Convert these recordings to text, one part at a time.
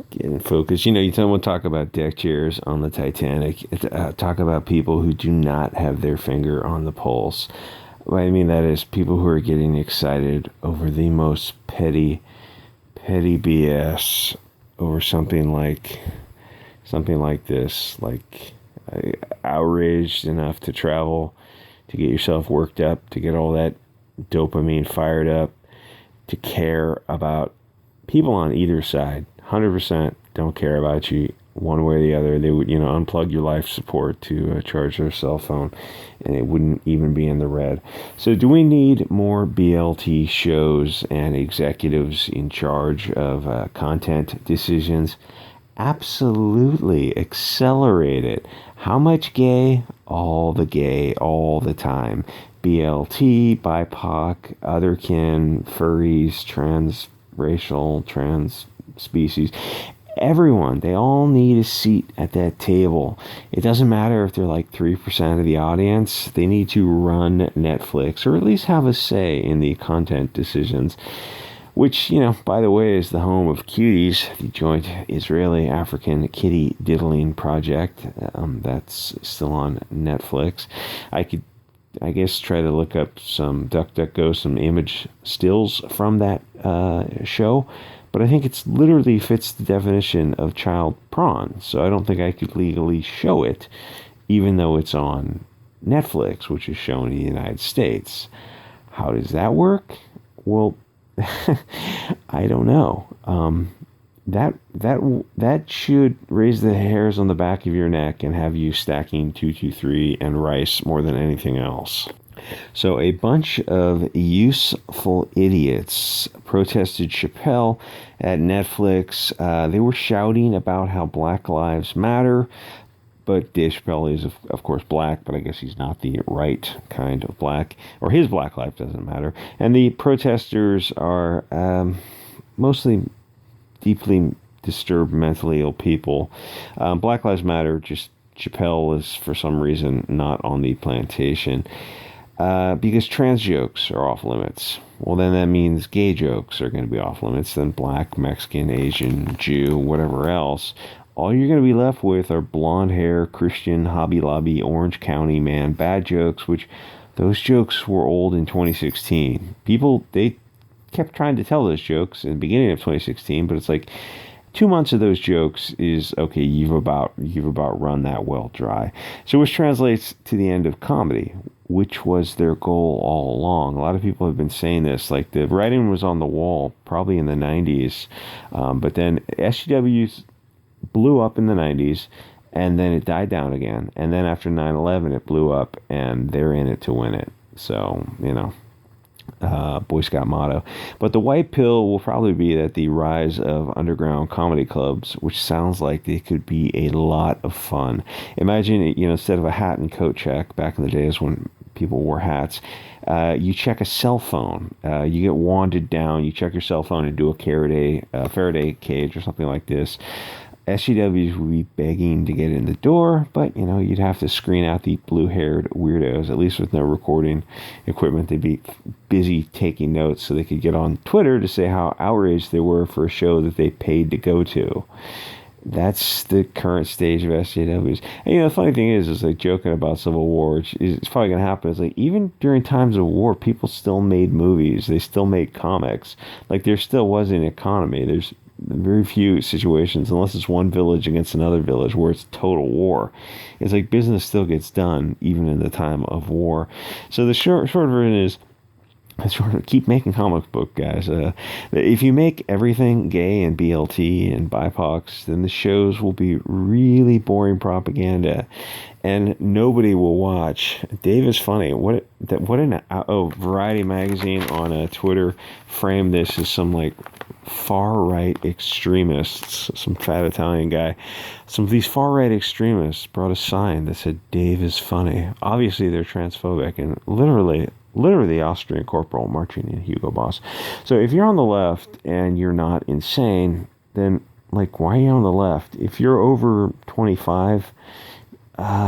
get in focus. You know, you don't want to talk about deck chairs on the Titanic. Talk about people who do not have their finger on the pulse. What I mean that is people who are getting excited over the most petty BS over something like this, like outraged enough to travel, to get yourself worked up, to get all that dopamine fired up, to care about people on either side. 100% don't care about you one way or the other. They would, unplug your life support to charge their cell phone, and it wouldn't even be in the red. So do we need more BLT shows and executives in charge of content decisions? Absolutely. Accelerate it. How much gay? All the time. BLT, BIPOC, otherkin, furries, transracial, trans species. Everyone, they all need a seat at that table. It doesn't matter if they're like 3% of the audience. They need to run Netflix, or at least have a say in the content decisions, which, by the way, is the home of Cuties, the joint Israeli-African kitty diddling project that's still on Netflix. I guess, try to look up some DuckDuckGo, some image stills from that show, but I think it's literally fits the definition of child prawn, so I don't think I could legally show it, even though it's on Netflix, which is shown in the United States. How does that work? Well, I don't know. That should raise the hairs on the back of your neck and have you stacking 223 and rice more than anything else. So a bunch of useful idiots protested Chappelle at Netflix. They were shouting about how Black Lives Matter, but Dave Chappelle is, of course, black, but I guess he's not the right kind of black, or his black life doesn't matter. And the protesters are mostly deeply disturbed, mentally ill people. Black Lives Matter, just Chappelle is, for some reason, not on the plantation. Because trans jokes are off limits. Well, then that means gay jokes are going to be off limits. Then black, Mexican, Asian, Jew, whatever else. All you're going to be left with are blonde hair, Christian, Hobby Lobby, Orange County man, bad jokes, which those jokes were old in 2016. People, they kept trying to tell those jokes in the beginning of 2016, but it's like 2 months of those jokes is, okay, you've about run that well dry. So which translates to the end of comedy, which was their goal all along. A lot of people have been saying this, like the writing was on the wall probably in the 90s, but then SGWs blew up in the 90s, and then it died down again. And then after 9/11, it blew up, and they're in it to win it. So, Boy Scout motto. But the white pill will probably be that the rise of underground comedy clubs, which sounds like they could be a lot of fun. Imagine, instead of a hat and coat check, back in the days when people wore hats, you check a cell phone. You get wanded down, you check your cell phone and do a Faraday cage or something like this. SGWs would be begging to get in the door, but, you'd have to screen out the blue-haired weirdos, at least with no recording equipment. They'd be busy taking notes so they could get on Twitter to say how outraged they were for a show that they paid to go to. That's the current stage of SJWs. And, the funny thing is like joking about Civil War, which is probably going to happen. Is like, even during times of war, people still made movies. They still made comics. Like, there still was an economy. There's very few situations, unless it's one village against another village, where it's total war. It's like business still gets done even in the time of war. So the short version is, keep making comic book, guys. If you make everything gay and BLT and BIPOCs, then the shows will be really boring propaganda, and nobody will watch. Dave is funny. Variety magazine on Twitter framed this as some like far-right extremists, some fat Italian guy. Some of these far-right extremists brought a sign that said, "Dave is funny." Obviously, they're transphobic, and literally the Austrian corporal marching in Hugo Boss. So if you're on the left and you're not insane, then, like, why are you on the left? If you're over 25,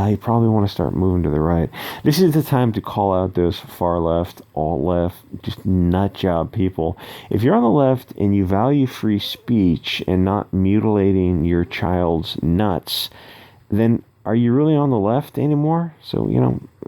you probably want to start moving to the right. This is the time to call out those far left, alt left, just nut job people. If you're on the left and you value free speech and not mutilating your child's nuts, then are you really on the left anymore? So,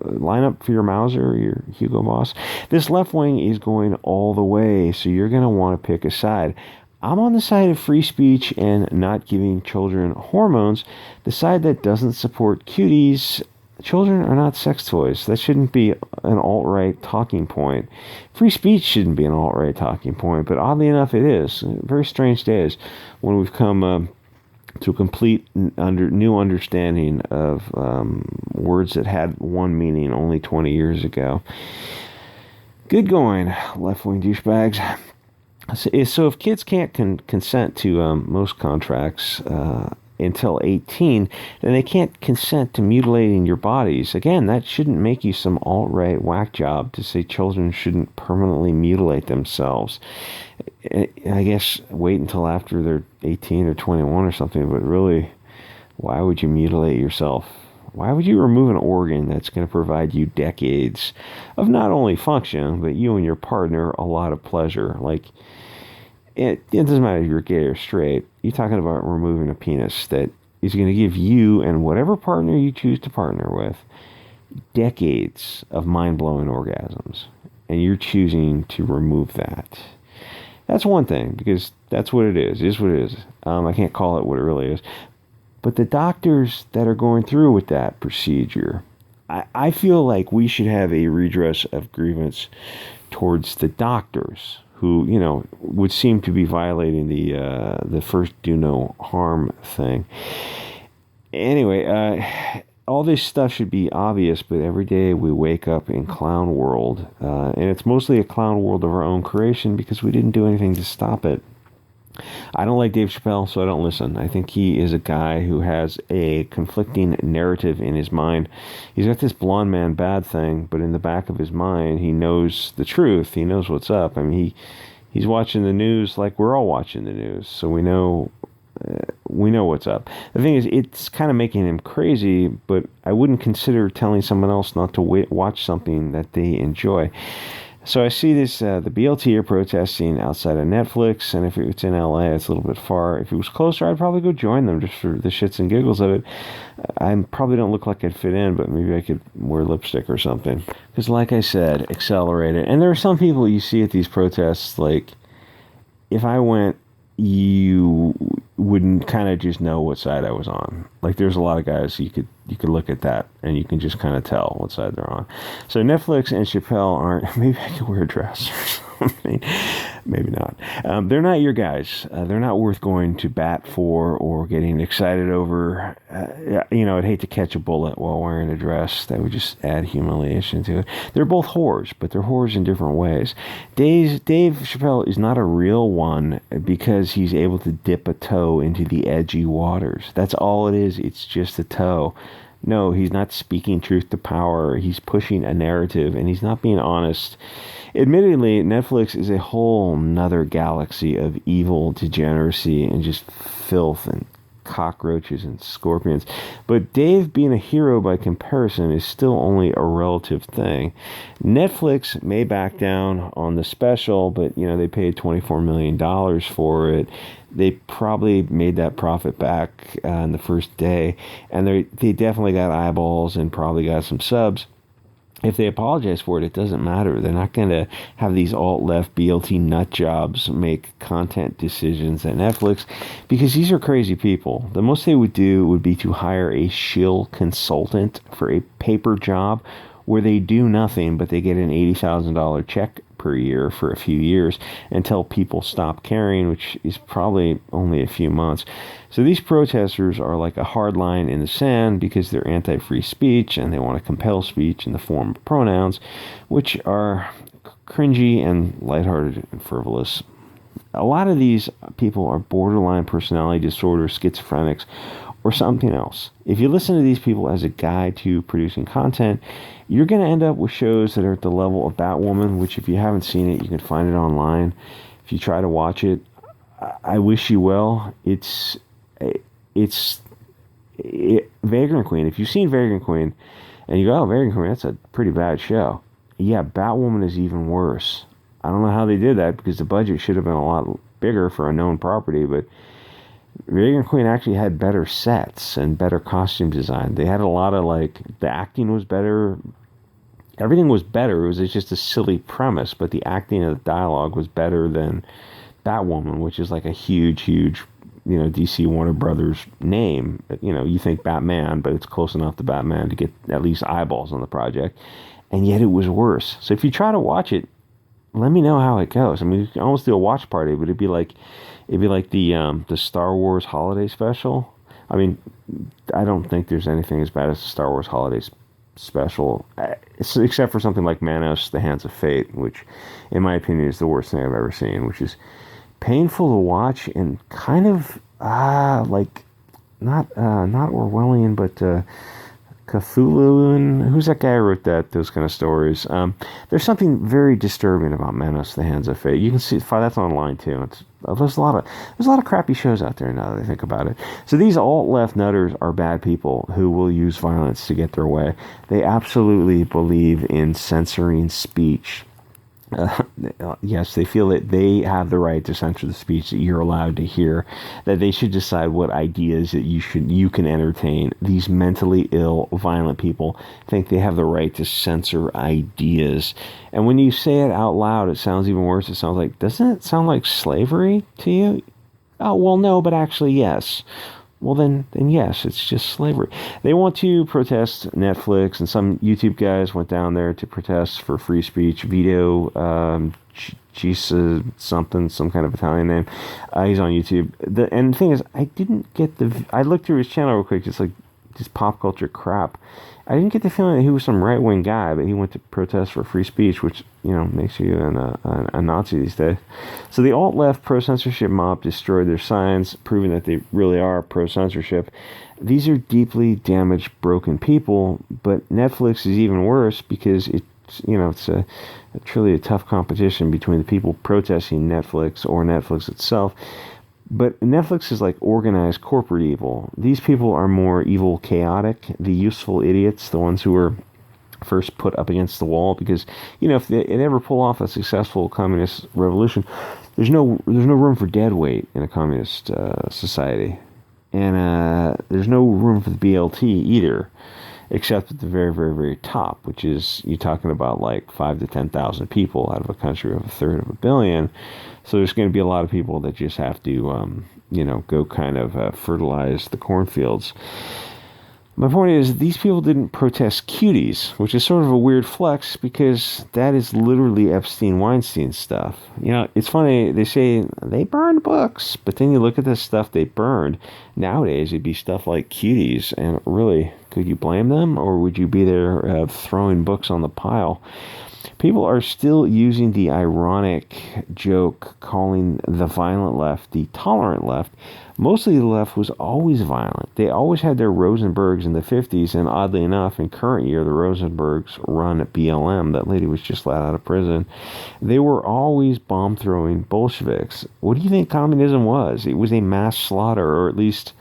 line up for your Mauser or your Hugo Boss. This left wing is going all the way, so you're going to want to pick a side. I'm on the side of free speech and not giving children hormones, the side that doesn't support cuties. Children are not sex toys. That shouldn't be an alt-right talking point. Free speech shouldn't be an alt-right talking point, but oddly enough it is. Very strange days when we've come to a complete new understanding of words that had one meaning only 20 years ago. Good going, left-wing douchebags. So if kids can't consent to most contracts until 18, then they can't consent to mutilating your bodies. Again, that shouldn't make you some alt-right whack job to say children shouldn't permanently mutilate themselves. I guess wait until after they're 18 or 21 or something, but really, why would you mutilate yourself? Why would you remove an organ that's going to provide you decades of not only function, but you and your partner a lot of pleasure? Like, it doesn't matter if you're gay or straight. You're talking about removing a penis that is going to give you and whatever partner you choose to partner with decades of mind-blowing orgasms. And you're choosing to remove that. That's one thing, because that's what it is. It is what it is. I can't call it what it really is. But the doctors that are going through with that procedure, I feel like we should have a redress of grievance towards the doctors who, would seem to be violating the first do no harm thing. Anyway, all this stuff should be obvious, but every day we wake up in clown world, and it's mostly a clown world of our own creation because we didn't do anything to stop it. I don't like Dave Chappelle, so I don't listen. I think he is a guy who has a conflicting narrative in his mind. He's got this blonde man bad thing, but in the back of his mind, he knows the truth. He knows what's up. I mean, he's watching the news like we're all watching the news, so we know what's up. The thing is, it's kind of making him crazy, but I wouldn't consider telling someone else not to watch something that they enjoy. So I see this, the BLT are protesting outside of Netflix, and if it's in LA, it's a little bit far. If it was closer, I'd probably go join them just for the shits and giggles of it. I probably don't look like I'd fit in, but maybe I could wear lipstick or something. Because like I said, accelerate it. And there are some people you see at these protests, like, if I went, you wouldn't kind of just know what side I was on. Like, there's a lot of guys you could look at that and you can just kind of tell what side they're on. So Netflix and Chappelle aren't. Maybe I could wear a dress or something. Maybe not. They're not your guys. They're not worth going to bat for or getting excited over. I'd hate to catch a bullet while wearing a dress. That would just add humiliation to it. They're both whores, but they're whores in different ways. Dave Chappelle is not a real one because he's able to dip a toe into the edgy waters. That's all it is. It's just a toe. No, he's not speaking truth to power. He's pushing a narrative, and he's not being honest. Admittedly, Netflix is a whole nother galaxy of evil, degeneracy, and just filth and cockroaches and scorpions. But Dave being a hero by comparison is still only a relative thing. Netflix may back down on the special, but they paid $24 million for it. They probably made that profit back in the first day, and they definitely got eyeballs and probably got some subs. If they apologize for it, it doesn't matter. They're not going to have these alt-left BLT nut jobs make content decisions at Netflix because these are crazy people. The most they would do would be to hire a shill consultant for a paper job where they do nothing, but they get an $80,000 check per year for a few years until people stop caring, which is probably only a few months. So these protesters are like a hard line in the sand because they're anti-free speech and they want to compel speech in the form of pronouns, which are cringy and lighthearted and frivolous. A lot of these people are borderline personality disorder, schizophrenics, or something else. If you listen to these people as a guide to producing content, you're going to end up with shows that are at the level of Batwoman, which if you haven't seen it, you can find it online. If you try to watch it, I wish you well. It's Vagrant Queen, if you've seen Vagrant Queen, and you go, oh, Vagrant Queen, that's a pretty bad show. Yeah, Batwoman is even worse. I don't know how they did that, because the budget should have been a lot bigger for a known property, but Vagrant Queen actually had better sets and better costume design. They had a lot of, like, the acting was better. Everything was better. It was just a silly premise, but the acting and the dialogue was better than Batwoman, which is like a huge, DC Warner Brothers name. You think Batman, but it's close enough to Batman to get at least eyeballs on the project. And yet it was worse. So if you try to watch it, let me know how it goes. I mean, you can almost do a watch party, but it'd be like the Star Wars holiday special. I mean, I don't think there's anything as bad as the Star Wars holiday special, except for something like Manos: The Hands of Fate, which, in my opinion, is the worst thing I've ever seen. Which is painful to watch and kind of like not Orwellian, but Cthulhuan. Who's that guy who wrote those kind of stories? There's something very disturbing about Manos: The Hands of Fate. You can see that's online too. There's a lot of crappy shows out there now that I think about it. So these alt-left nutters are bad people who will use violence to get their way. They absolutely believe in censoring speech. Yes, they feel that they have the right to censor the speech that you're allowed to hear, that they should decide what ideas that you can entertain. These mentally ill, violent people think they have the right to censor ideas. And when you say it out loud, it sounds even worse. It sounds like, doesn't it sound like slavery to you? Oh, well, no, but actually, yes. Well, then yes, it's just slavery. They want to protest Netflix, and some YouTube guys went down there to protest for free speech. Vito Chisa something, some kind of Italian name. He's on YouTube. And the thing is, I looked through his channel real quick, just like just pop culture crap. I didn't get the feeling that he was some right-wing guy, but he went to protest for free speech, which, makes you a Nazi these days. So the alt-left pro-censorship mob destroyed their signs, proving that they really are pro-censorship. These are deeply damaged, broken people, but Netflix is even worse because it's a truly a tough competition between the people protesting Netflix or Netflix itself. But Netflix is like organized corporate evil. These people are more evil, chaotic, the useful idiots, the ones who were first put up against the wall. Because, if they ever pull off a successful communist revolution, there's no room for dead weight in a communist society. And there's no room for the BLT either, except at the very, very, very top, which is, you're talking about like 5,000 to 10,000 people out of a country of 1/3 of a billion. So there's going to be a lot of people that just have to, go kind of fertilize the cornfields. My point is, these people didn't protest Cuties, which is sort of a weird flex because that is literally Epstein-Weinstein stuff. It's funny, they say they burned books, but then you look at the stuff they burned. Nowadays, it'd be stuff like Cuties, and really, could you blame them, or would you be there throwing books on the pile? People are still using the ironic joke calling the violent left the tolerant left. Mostly the left was always violent. They always had their Rosenbergs in the 50s, and oddly enough, in current year, the Rosenbergs run at BLM. That lady was just let out of prison. They were always bomb-throwing Bolsheviks. What do you think communism was? It was a mass slaughter, or at least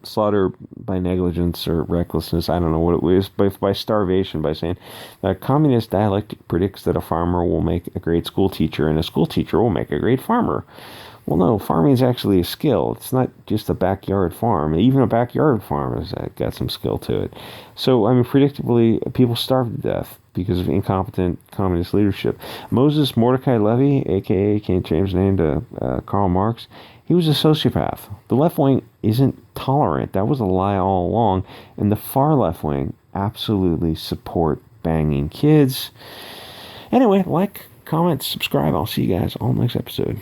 slaughter by negligence or recklessness. I don't know what it was, but by starvation, by saying that communist dialectic predicts that a farmer will make a great school teacher and a school teacher will make a great farmer. Well, no, farming is actually a skill. It's not just a backyard farm. Even a backyard farm has got some skill to it. So, predictably, people starve to death because of incompetent communist leadership. Moses Mordecai Levy, a.k.a. can't change his name to Karl Marx, he was a sociopath. The left wing isn't tolerant. That was a lie all along. And the far left wing absolutely support banging kids. Anyway, like, comment, subscribe. I'll see you guys on the next episode.